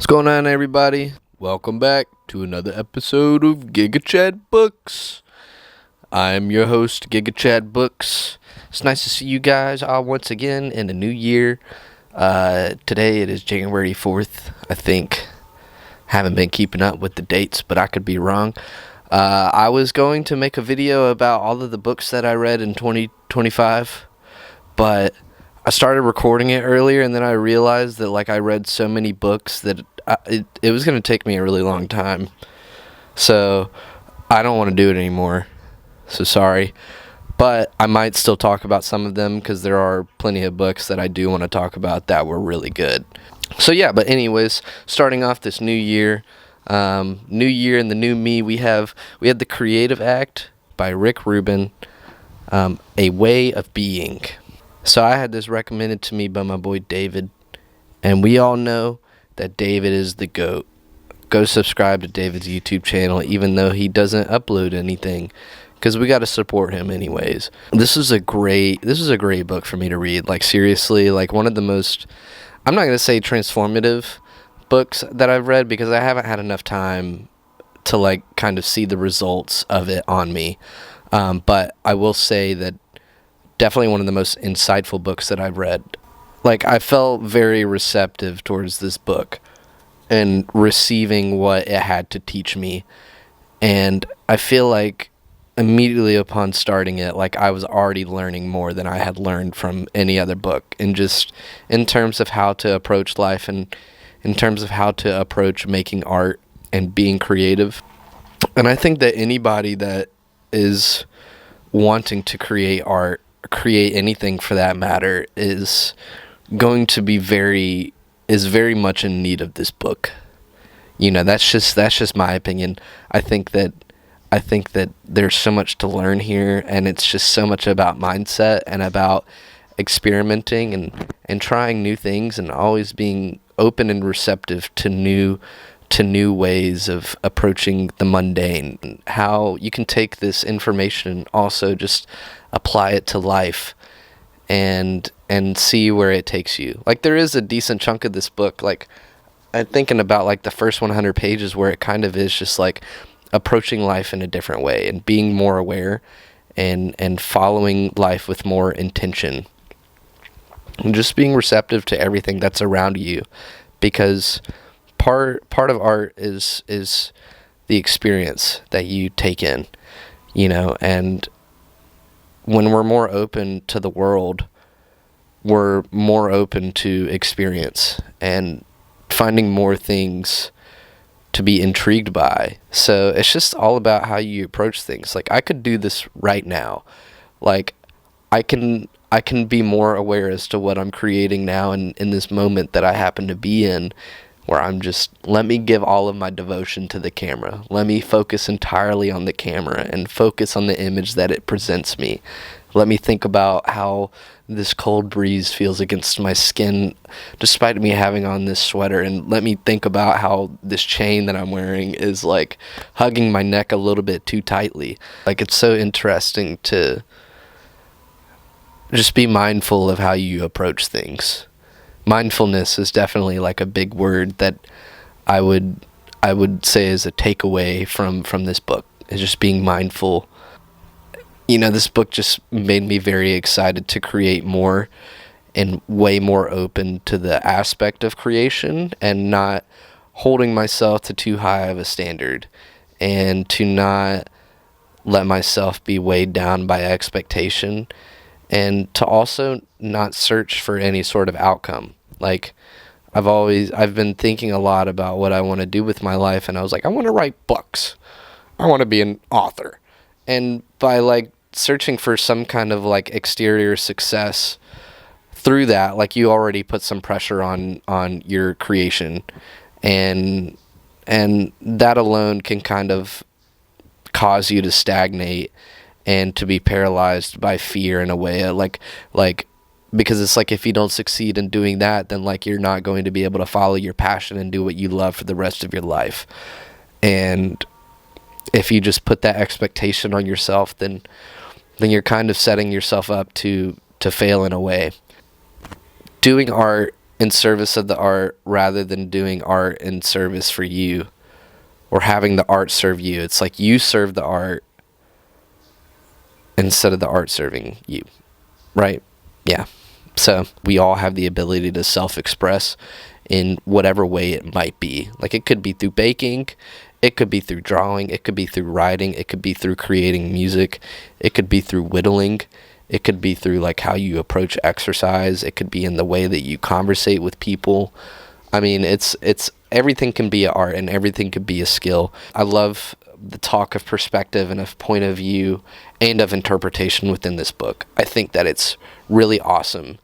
What's going on, everybody? Welcome back to another episode of GigaChad Books. I'm your host, GigaChad Books. It's nice to see you guys all once again in the new year. Today it is January 4th, I think. Haven't been keeping up with the dates, but I could be wrong. I was going to make a video about all of the books that I read in 2025, but I started recording it earlier, and then I realized that I read so many books that it was going to take me a really long time. So I don't want to do it anymore. So sorry. But I might still talk about some of them because there are plenty of books that I do want to talk about that were really good. So yeah, but anyways, starting off this new year and the new me, we had The Creative Act by Rick Rubin, A Way of Being. So I had this recommended to me by my boy David, and we all know that David is the GOAT. Go subscribe to David's YouTube channel, even though he doesn't upload anything, because we got to support him anyways. This is a great book for me to read. Seriously, one of the most, I'm not going to say transformative books that I've read, because I haven't had enough time to kind of see the results of it on me. But I will say that definitely one of the most insightful books that I've read. I felt very receptive towards this book and receiving what it had to teach me. And I feel like immediately upon starting it, I was already learning more than I had learned from any other book. And just in terms of how to approach life and in terms of how to approach making art and being creative. And I think that anybody that is wanting to create art, create anything for that matter, is going to be very much in need of this book. That's just my opinion. I think that there's so much to learn here, and it's just so much about mindset and about experimenting and trying new things and always being open and receptive to new ways of approaching the mundane, and how you can take this information and also just apply it to life and see where it takes you. There is a decent chunk of this book, I'm thinking about the first 100 pages, where it kind of is just approaching life in a different way and being more aware and following life with more intention and just being receptive to everything that's around you, because part of art is the experience that you take in, and when we're more open to the world, we're more open to experience and finding more things to be intrigued by. So it's just all about how you approach things. I could do this right now. I can be more aware as to what I'm creating now and in this moment that I happen to be in, where I'm just, let me give all of my devotion to the camera. Let me focus entirely on the camera and focus on the image that it presents me. Let me think about how this cold breeze feels against my skin despite me having on this sweater, and let me think about how this chain that I'm wearing is hugging my neck a little bit too tightly. It's so interesting to just be mindful of how you approach things. Mindfulness is definitely a big word that I would say is a takeaway from this book, is just being mindful. This book just made me very excited to create more and way more open to the aspect of creation, and not holding myself to too high of a standard, and to not let myself be weighed down by expectation, and to also not search for any sort of outcome. I've been thinking a lot about what I want to do with my life, and I was I want to write books. I want to be an author. And by searching for some kind of exterior success through that, you already put some pressure on your creation, and that alone can kind of cause you to stagnate and to be paralyzed by fear in a way, because it's if you don't succeed in doing that, then you're not going to be able to follow your passion and do what you love for the rest of your life. And if you just put that expectation on yourself, then you're kind of setting yourself up to fail in a way. Doing art in service of the art rather than doing art in service for you or having the art serve you. It's like you serve the art instead of the art serving you, right? Yeah. So we all have the ability to self-express in whatever way it might be. Like, it could be through baking, it could be through drawing, it could be through writing, it could be through creating music, it could be through whittling, it could be through like how you approach exercise, it could be in the way that you conversate with people. I mean, it's everything can be an art and everything could be a skill. I love the talk of perspective and of point of view and of interpretation within this book. I think that it's really awesome,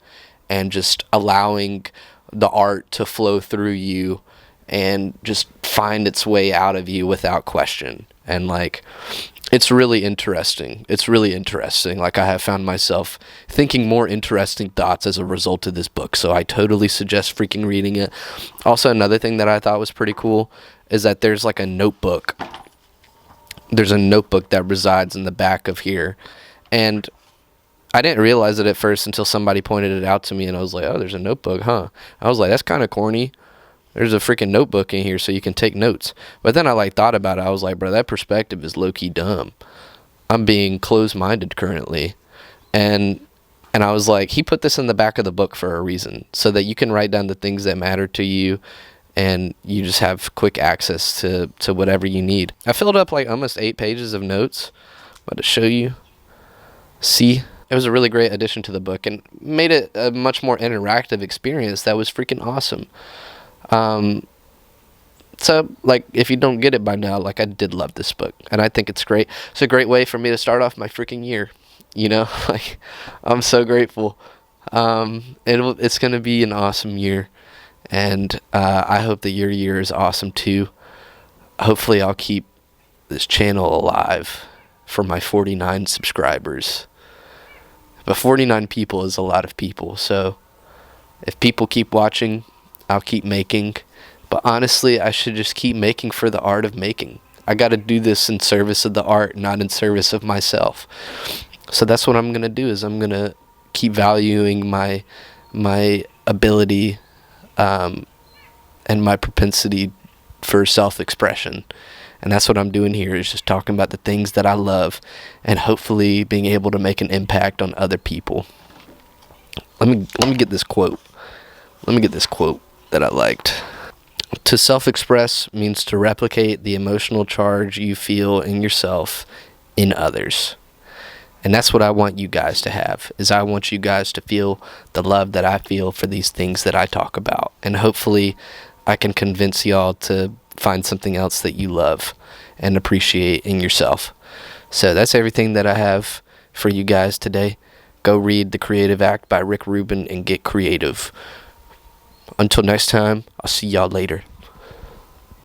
and just allowing the art to flow through you and just find its way out of you without question. And like, it's really interesting. It's really interesting. Like, I have found myself thinking more interesting thoughts as a result of this book. So I totally suggest freaking reading it. Also, another thing that I thought was pretty cool is that there's like a notebook. There's a notebook that resides in the back of here. And I didn't realize it at first until somebody pointed it out to me, and I was like, oh, there's a notebook, huh? I was like, that's kind of corny. There's a freaking notebook in here so you can take notes. But then I like thought about it. I was like, bro, that perspective is low-key dumb. I'm being closed-minded currently. And I was like, he put this in the back of the book for a reason, so that you can write down the things that matter to you, and you just have quick access to whatever you need. I filled up like almost 8 pages of notes. I'm about to show you. See? It was a really great addition to the book and made it a much more interactive experience that was freaking awesome. So, like, if you don't get it by now, like, I did love this book, and I think it's great. It's a great way for me to start off my freaking year, you know? Like, I'm so grateful. It's going to be an awesome year, and I hope that your year is awesome, too. Hopefully, I'll keep this channel alive for my 49 subscribers. But 49 people is a lot of people, so if people keep watching, I'll keep making. But honestly, I should just keep making for the art of making. I got to do this in service of the art, not in service of myself. So that's what I'm going to do, is I'm going to keep valuing my ability and my propensity for self-expression. And that's what I'm doing here, is just talking about the things that I love and hopefully being able to make an impact on other people. Let me get this quote. Let me get this quote that I liked. To self-express means to replicate the emotional charge you feel in yourself in others. And that's what I want you guys to have, is I want you guys to feel the love that I feel for these things that I talk about. And hopefully I can convince y'all to find something else that you love and appreciate in yourself. So that's everything that I have for you guys today. Go read The Creative Act by Rubin and get creative. Until next time, I'll see y'all later.